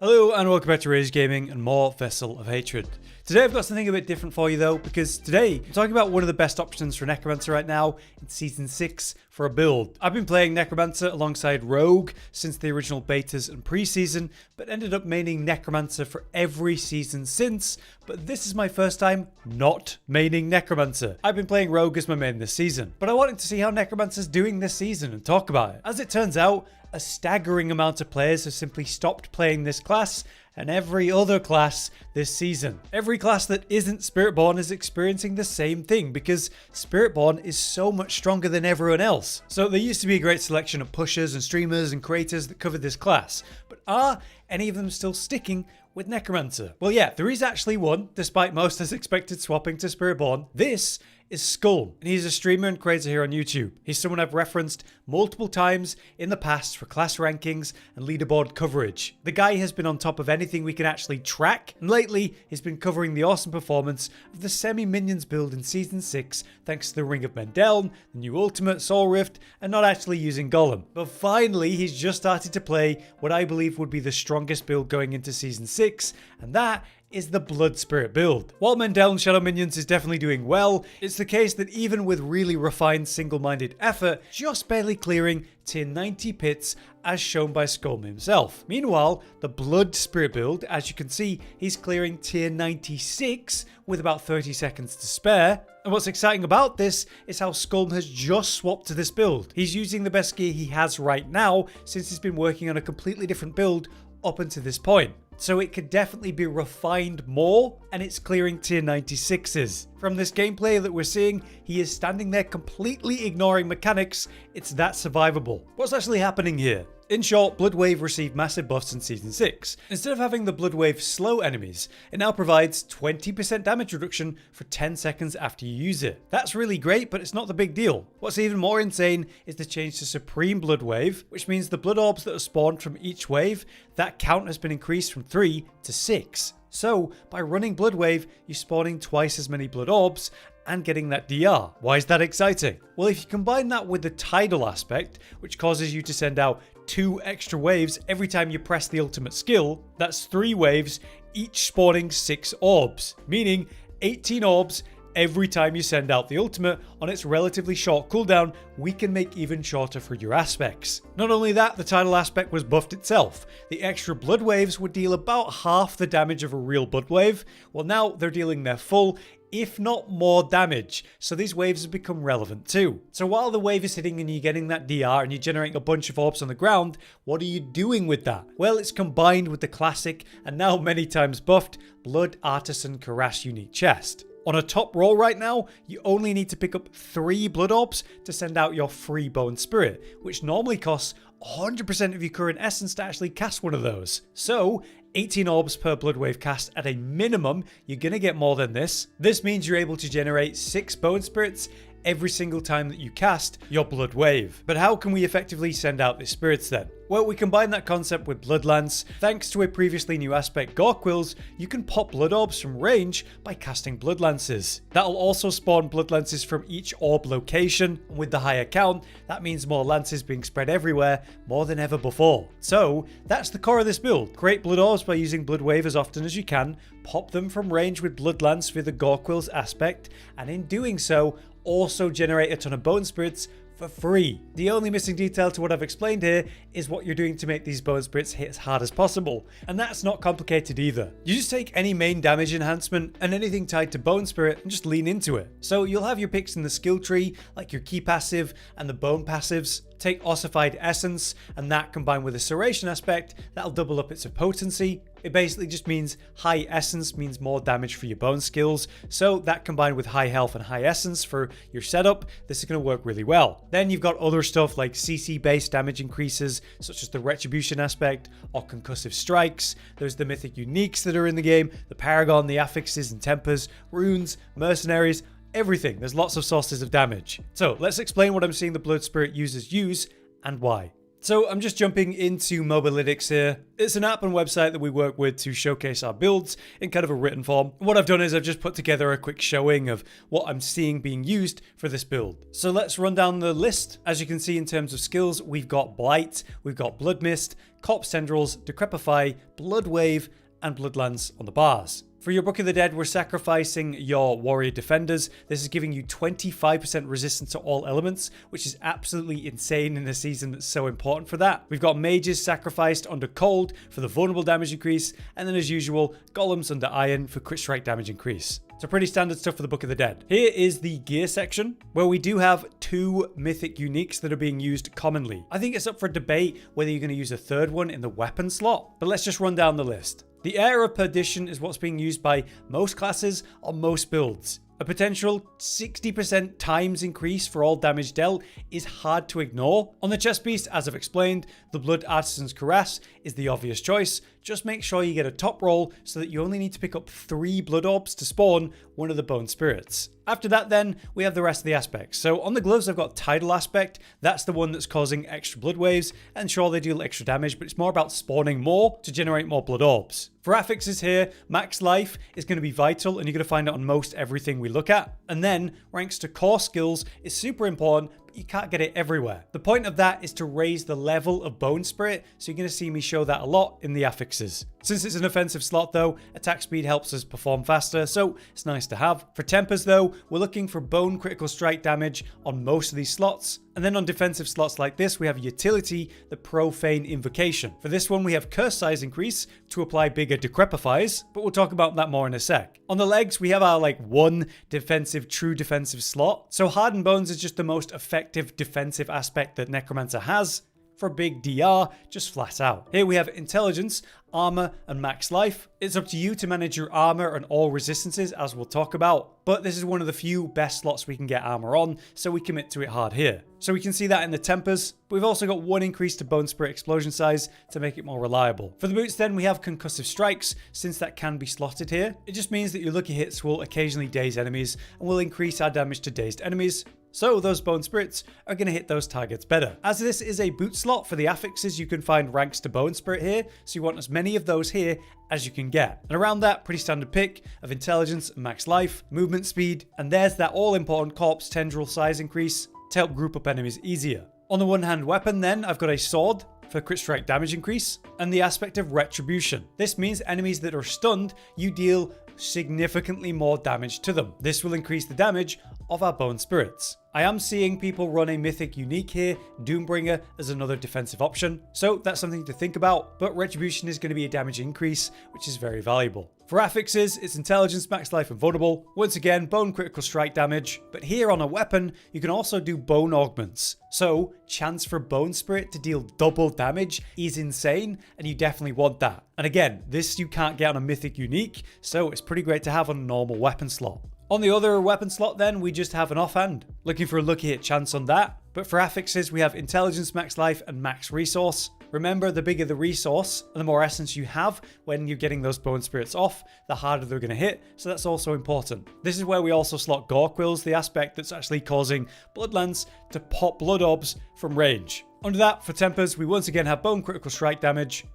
Hello and welcome back to Rage Gaming and more Vessel of Hatred. Today I've got something a bit different for you though, because today I'm talking about one of the best options for Necromancer right now in Season 6 for a build. I've been playing Necromancer alongside Rogue since the original betas and pre-season, but ended up maining Necromancer for every season since, but this is my first time not maining Necromancer. I've been playing Rogue as my main this season, but I wanted to see how Necromancer's doing this season and talk about it. As it turns out, a staggering amount of players have simply stopped playing this class and every other class this season. Every class that isn't Spiritborn is experiencing the same thing because Spiritborn is so much stronger than everyone else. So there used to be a great selection of pushers and streamers and creators that covered this class, but are any of them still sticking with Necromancer? Well, yeah, there is actually one, despite most as expected swapping to Spiritborn. This is Skulm, and he's a streamer and creator here on YouTube. He's someone I've referenced multiple times in the past for class rankings and leaderboard coverage. The guy has been on top of anything we can actually track, and lately he's been covering the awesome performance of the semi-minions build in Season 6 thanks to the Ring of Mendeln, the new ultimate, Soul Rift, and not actually using Golem. But finally he's just started to play what I believe would be the strongest build going into Season 6, and that is the Blood Spirit build. While Mendeln Shadow Minions is definitely doing well, it's the case that even with really refined single-minded effort, just barely clearing tier 90 pits as shown by Skulm himself. Meanwhile, the Blood Spirit build, as you can see, he's clearing tier 96 with about 30 seconds to spare. And what's exciting about this is how Skulm has just swapped to this build. He's using the best gear he has right now since he's been working on a completely different build up until this point. So it could definitely be refined more, and it's clearing tier 96s. From this gameplay that we're seeing, he is standing there completely ignoring mechanics. It's that survivable. What's actually happening here? In short, Bloodwave received massive buffs in Season 6. Instead of having the Bloodwave slow enemies, it now provides 20% damage reduction for 10 seconds after you use it. That's really great, but it's not the big deal. What's even more insane is the change to Supreme Bloodwave, which means the blood orbs that are spawned from each wave, that count has been increased from 3 to 6. So, by running Bloodwave, you're spawning twice as many blood orbs and getting that DR. Why is that exciting? Well, if you combine that with the tidal aspect, which causes you to send out 2 extra waves every time you press the ultimate skill, that's 3 waves, each spawning 6 orbs, meaning 18 orbs every time you send out the ultimate. On its relatively short cooldown, we can make even shorter for your aspects. Not only that, the tidal aspect was buffed itself. The extra blood waves would deal about half the damage of a real blood wave. Well, now they're dealing their full, if not more damage, so these waves have become relevant too. So while the wave is hitting and you're getting that DR and you're generating a bunch of orbs on the ground, what are you doing with that? Well, it's combined with the classic and now many times buffed Blood Artisan Karash unique chest. On a top roll right now, you only need to pick up 3 blood orbs to send out your free Bone Spirit, which normally costs 100% of your current essence to actually cast one of those. So 18 orbs per blood wave cast at a minimum. You're gonna get more than this. This means you're able to generate 6 Bone Spirits every single time that you cast your blood wave. But how can we effectively send out these spirits then? Well, we combine that concept with Bloodlance. Thanks to a previously new aspect, Gorquills, you can pop blood orbs from range by casting Bloodlances. That'll also spawn Bloodlances from each orb location, and with the higher count, that means more lances being spread everywhere more than ever before. So that's the core of this build. Create blood orbs by using Blood Wave as often as you can, pop them from range with Bloodlance via the Gorquills aspect, and in doing so, also generate a ton of Bone Spirits for free. The only missing detail to what I've explained here is what you're doing to make these Bone Spirits hit as hard as possible, and that's not complicated either. You just take any main damage enhancement and anything tied to Bone Spirit and just lean into it. So you'll have your picks in the skill tree, like your key passive and the bone passives. Take Ossified Essence, and that combined with a Serration aspect, that'll double up its potency. It basically just means high essence means more damage for your bone skills, so that combined with high health and high essence for your setup, this is going to work really well. Then you've got other stuff like CC based damage increases, such as the Retribution aspect or Concussive Strikes. There's the mythic uniques that are in the game, the Paragon, the affixes and tempers, runes, mercenaries, everything. There's lots of sources of damage. So let's explain what I'm seeing the Blood Spirit users use and why. So I'm just jumping into Mobalytics here. It's an app and website that we work with to showcase our builds in kind of a written form. What I've done is I've just put together a quick showing of what I'm seeing being used for this build. So let's run down the list. As you can see in terms of skills, we've got Blight, we've got Blood Mist, Corpse Tendrils, Decrepify, Blood Wave, and Bloodlance on the bars. For your Book of the Dead, we're sacrificing your Warrior Defenders. This is giving you 25% resistance to all elements, which is absolutely insane in a season that's so important for that. We've got Mages sacrificed under Cold for the vulnerable damage increase, and then as usual, Golems under Iron for crit strike damage increase. So pretty standard stuff for the Book of the Dead. Here is the gear section, where we do have 2 mythic uniques that are being used commonly. I think it's up for debate whether you're going to use a third one in the weapon slot, but let's just run down the list. The Heir of Perdition is what's being used by most classes on most builds. A potential 60% times increase for all damage dealt is hard to ignore. On the chest beast, as I've explained, the Blood Artisan's Caress is the obvious choice. Just make sure you get a top roll so that you only need to pick up 3 blood orbs to spawn one of the bone spirits. After that then, we have the rest of the aspects. So on the gloves I've got Tidal Aspect, that's the one that's causing extra blood waves, and sure they deal extra damage, but it's more about spawning more to generate more blood orbs. For affixes here, max life is going to be vital, and you're going to find it on most everything we look at. And then ranks to core skills is super important, but you can't get it everywhere. The point of that is to raise the level of Bone Spirit, so you're going to see me show that a lot in the affixes. Since it's an offensive slot though, attack speed helps us perform faster, so it's nice to have. For tempers though, we're looking for bone critical strike damage on most of these slots. And then on defensive slots like this, we have utility, the Profane Invocation. For this one, we have curse size increase to apply bigger Decrepifies, but we'll talk about that more in a sec. On the legs, we have our one defensive, true defensive slot. So Hardened Bones is just the most effective defensive aspect that Necromancer has. For a big DR, just flat out. Here we have Intelligence, Armor, and Max Life. It's up to you to manage your armor and all resistances, as we'll talk about, but this is one of the few best slots we can get armor on, so we commit to it hard here. So we can see that in the tempers, but we've also got 1 increase to Bone Spirit explosion size to make it more reliable. For the boots then, we have Concussive Strikes, since that can be slotted here. It just means that your lucky hits will occasionally daze enemies, and will increase our damage to dazed enemies, so those Bone Spirits are going to hit those targets better. As this is a boot slot for the affixes, you can find ranks to Bone Spirit here, so you want as many of those here as you can get. And around that, pretty standard pick of Intelligence and Max Life, Movement Speed, and there's that all-important Corpse Tendril size increase to help group up enemies easier. On the one-hand weapon then, I've got a Sword for crit strike damage increase, and the aspect of Retribution. This means enemies that are stunned, you deal significantly more damage to them. This will increase the damage of our Bone Spirits. I am seeing people run a mythic unique here, Doombringer, as another defensive option, so that's something to think about, but Retribution is going to be a damage increase, which is very valuable. For affixes, it's Intelligence, Max Life, and Vulnerable. Once again, Bone critical strike damage, but here on a weapon, you can also do Bone Augments. So, chance for Bone Spirit to deal double damage is insane, and you definitely want that. And again, this you can't get on a mythic unique, so it's pretty great to have on a normal weapon slot. On the other weapon slot then, we just have an offhand. Looking for a lucky hit chance on that. But for affixes, we have Intelligence, Max Life, and Max Resource. Remember, the bigger the resource, and the more essence you have when you're getting those Bone Spirits off, the harder they're going to hit, so that's also important. This is where we also slot Gore Quills, the aspect that's actually causing Bloodlance to pop blood orbs from range. Under that, for tempers, we once again have Bone critical strike damage,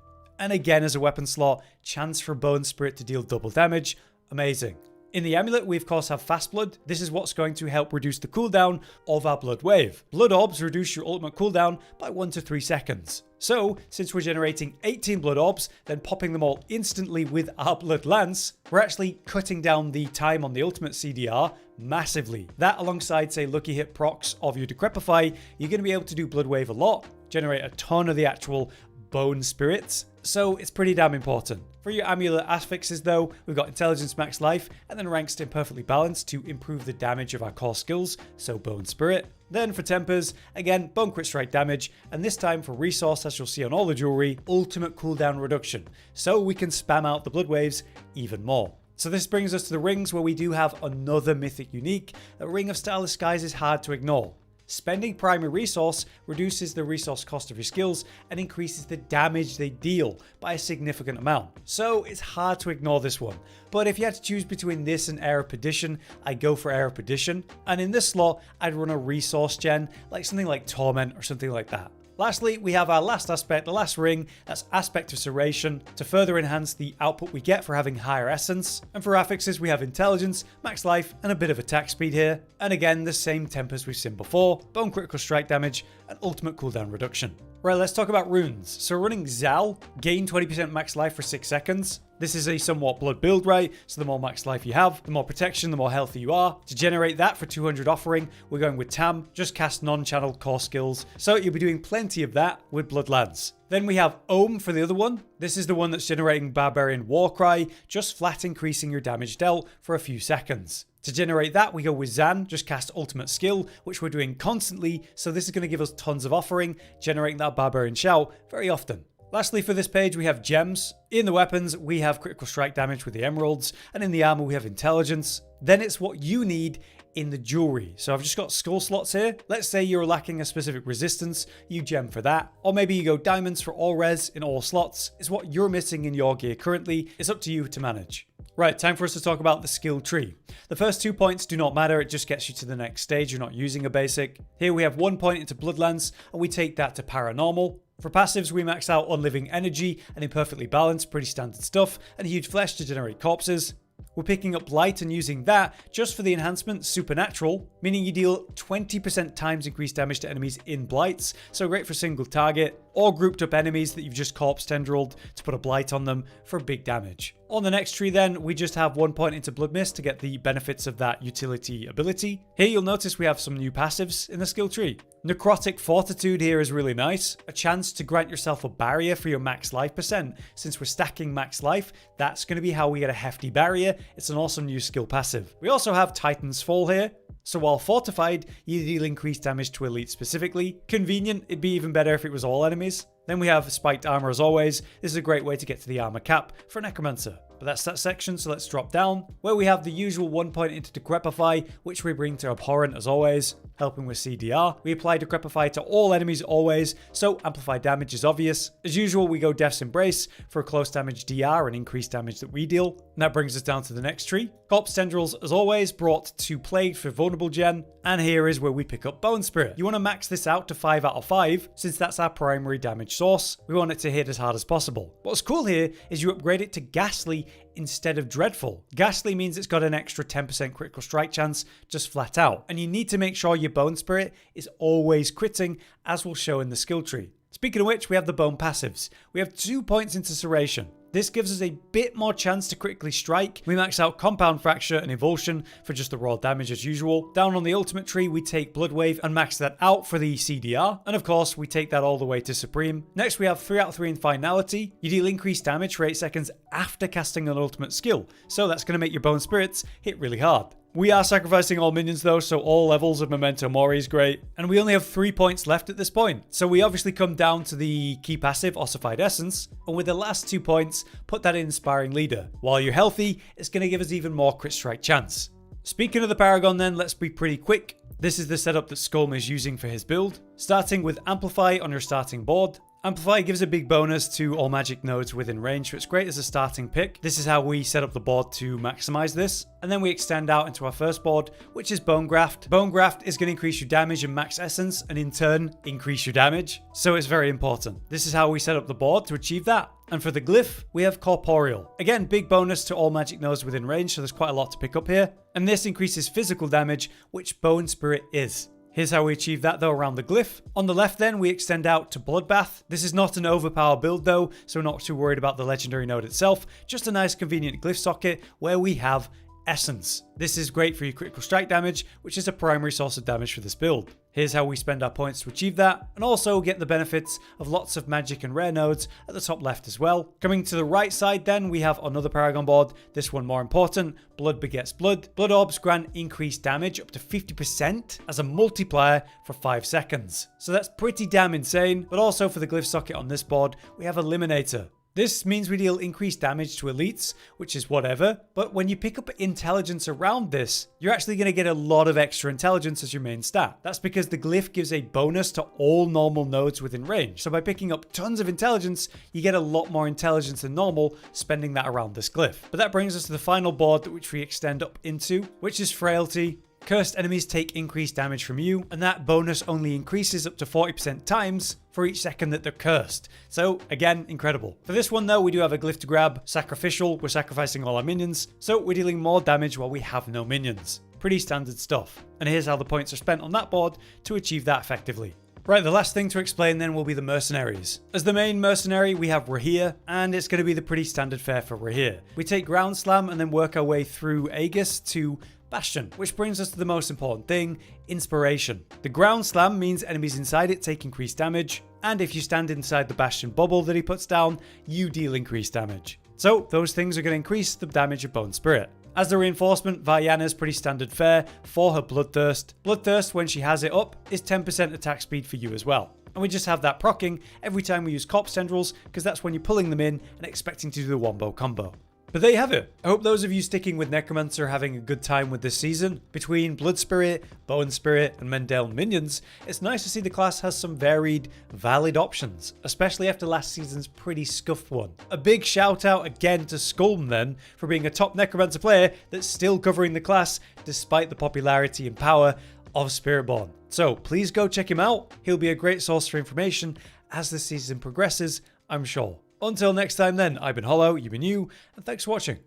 and again as a weapon slot, chance for Bone Spirit to deal double damage. Amazing. In the amulet, we of course have Fast Blood. This is what's going to help reduce the cooldown of our Blood Wave. Blood Orbs reduce your ultimate cooldown by 1 to 3 seconds. So, since we're generating 18 Blood Orbs, then popping them all instantly with our Blood Lance, we're actually cutting down the time on the ultimate CDR massively. That alongside, say, lucky hit procs of your Decrepify, you're going to be able to do Blood Wave a lot, generate a ton of the actual Bone Spirits, so it's pretty damn important. For your amulet affixes though, we've got Intelligence, Max Life, and then ranks to Imperfectly Balanced to improve the damage of our core skills, so Bone Spirit. Then for tempers, again, Bone Crit Strike damage, and this time for resource, as you'll see on all the jewelry, ultimate cooldown reduction, so we can spam out the blood waves even more. So this brings us to the rings, where we do have another mythic unique. A Ring of Starless Skies is hard to ignore. Spending primary resource reduces the resource cost of your skills and increases the damage they deal by a significant amount. So it's hard to ignore this one. But if you had to choose between this and Heir of Perdition, I'd go for Heir of Perdition. And in this slot, I'd run a resource gen, like something like Torment or something like that. Lastly, we have our last aspect, the last ring, that's Aspect of Serration, to further enhance the output we get for having higher essence. And for affixes, we have Intelligence, Max Life, and a bit of attack speed here. And again, the same temp as we've seen before, Bone Critical Strike damage, and Ultimate cooldown reduction. Right, let's talk about runes. So running Zal, gain 20% max life for 6 seconds. This is a somewhat blood build, right? So the more max life you have, the more protection, the more healthy you are. To generate that for 200 offering, we're going with Tam, just cast non-channeled core skills. So you'll be doing plenty of that with Bloodlands. Then we have Ohm for the other one. This is the one that's generating Barbarian Warcry, just flat increasing your damage dealt for a few seconds. To generate that, we go with Zan, just cast ultimate skill, which we're doing constantly, so this is going to give us tons of offering, generating that Barbarian Shout very often. Lastly for this page, we have gems. In the weapons, we have critical strike damage with the emeralds, and in the armor, we have intelligence. Then it's what you need in the jewelry. So I've just got skull slots here. Let's say you're lacking a specific resistance, you gem for that. Or maybe you go diamonds for all res in all slots. It's what you're missing in your gear currently. It's up to you to manage. Right, time for us to talk about the skill tree. The first 2 points do not matter, it just gets you to the next stage, you're not using a basic. Here we have 1 point into Bloodlands, and we take that to Paranormal. For passives, we max out on Living Energy and Imperfectly Balanced, pretty standard stuff, and Huge Flesh to generate corpses. We're picking up Light and using that just for the enhancement Supernatural, meaning you deal 20% times increased damage to enemies in Blights, so great for single target, or grouped up enemies that you've just corpse tendrilled to put a Blight on them for big damage. On the next tree then, we just have 1 point into Blood Mist to get the benefits of that utility ability. Here you'll notice we have some new passives in the skill tree. Necrotic Fortitude here is really nice. A chance to grant yourself a barrier for your max life percent. Since we're stacking max life, that's going to be how we get a hefty barrier. It's an awesome new skill passive. We also have Titan's Fall here. So while fortified, you deal increased damage to elite specifically. Convenient, it'd be even better if it was all enemies. Then we have Spiked Armor as always. This is a great way to get to the armor cap for Necromancer. But that's that section, so let's drop down, where we have the usual 1 point into Decrepify, which we bring to Abhorrent as always, helping with CDR. We apply Decrepify to all enemies always, so amplified damage is obvious. As usual, we go Death's Embrace for a close damage DR and increased damage that we deal. And that brings us down to the next tree. Corpse Tendrils, as always, brought to Plague for vulnerable gen. And here is where we pick up Bone Spirit. You want to max this out to 5 out of 5, since that's our primary damage source. We want it to hit as hard as possible. What's cool here is you upgrade it to Ghastly instead of Dreadful. Ghastly means it's got an extra 10% critical strike chance, just flat out. And you need to make sure your Bone Spirit is always critting, as we'll show in the skill tree. Speaking of which, we have the Bone passives. We have 2 points into Serration. This gives us a bit more chance to critically strike. We max out Compound Fracture and Evulsion for just the raw damage as usual. Down on the ultimate tree, we take Blood Wave and max that out for the CDR. And of course, we take that all the way to Supreme. Next, we have 3 out of 3 in Finality. You deal increased damage for 8 seconds after casting an ultimate skill. So that's going to make your Bone Spirits hit really hard. We are sacrificing all minions though, so all levels of Memento Mori is great. And we only have 3 points left at this point. So we obviously come down to the key passive, Ossified Essence. And with the last 2 points, put that in Inspiring Leader. While you're healthy, it's going to give us even more crit strike chance. Speaking of the Paragon then, let's be pretty quick. This is the setup that Skulm is using for his build. Starting with Amplify on your starting board. Amplify gives a big bonus to all magic nodes within range, so it's great as a starting pick. This is how we set up the board to maximize this. And then we extend out into our first board, which is Bone Graft. Bone Graft is going to increase your damage and max essence, and in turn, increase your damage. So it's very important. This is how we set up the board to achieve that. And for the glyph, we have Corporeal. Again, big bonus to all magic nodes within range, so there's quite a lot to pick up here. And this increases physical damage, which Bone Spirit is. Here's how we achieve that though around the glyph. On the left then, we extend out to Bloodbath. This is not an overpower build though, so we're not too worried about the legendary node itself. Just a nice convenient glyph socket where we have Essence. This is great for your critical strike damage, which is a primary source of damage for this build. Here's how we spend our points to achieve that, and also get the benefits of lots of magic and rare nodes at the top left as well. Coming to the right side then, we have another Paragon board, this one more important, Blood Begets Blood. Blood Orbs grant increased damage up to 50% as a multiplier for 5 seconds. So that's pretty damn insane, but also for the glyph socket on this board, we have Eliminator. This means we deal increased damage to elites, which is whatever, but when you pick up intelligence around this, you're actually going to get a lot of extra intelligence as your main stat. That's because the glyph gives a bonus to all normal nodes within range. So by picking up tons of intelligence, you get a lot more intelligence than normal, spending that around this glyph. But that brings us to the final board which we extend up into, which is Frailty. Cursed enemies take increased damage from you, and that bonus only increases up to 40% times for each second that they're cursed. So again, incredible. For this one though, we do have a glyph to grab. Sacrificial, we're sacrificing all our minions, so we're dealing more damage while we have no minions. Pretty standard stuff. And here's how the points are spent on that board to achieve that effectively. Right, the last thing to explain then will be the Mercenaries. As the main mercenary, we have Rahir, and it's going to be the pretty standard fare for Rahir. We take Ground Slam and then work our way through Aegis to Bastion, which brings us to the most important thing, Inspiration. The Ground Slam means enemies inside it take increased damage, and if you stand inside the Bastion bubble that he puts down, you deal increased damage. So those things are going to increase the damage of Bone Spirit. As the reinforcement, Vaiana's pretty standard fare for her Bloodthirst. Bloodthirst, when she has it up, is 10% attack speed for you as well. And we just have that proccing every time we use Corpse Tendrils, because that's when you're pulling them in and expecting to do the wombo combo. But there you have it. I hope those of you sticking with Necromancer are having a good time with this season. Between Blood Spirit, Bone Spirit, and Mendel minions, it's nice to see the class has some varied, valid options, especially after last season's pretty scuffed one. A big shout out again to Skulm then, for being a top Necromancer player that's still covering the class despite the popularity and power of Spiritborn. So please go check him out. He'll be a great source for information as the season progresses, I'm sure. Until next time then, I've been Hollow, you've been you, and thanks for watching.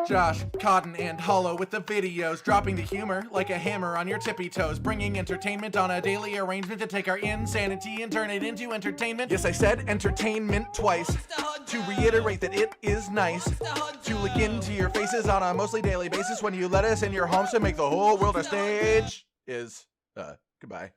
Josh, Cotton, and Hollow with the videos, dropping the humor like a hammer on your tippy toes, bringing entertainment on a daily arrangement to take our insanity and turn it into entertainment. Yes, I said entertainment twice, to reiterate that it is nice to look into your faces on a mostly daily basis when you let us in your homes to make the whole world a stage. Goodbye.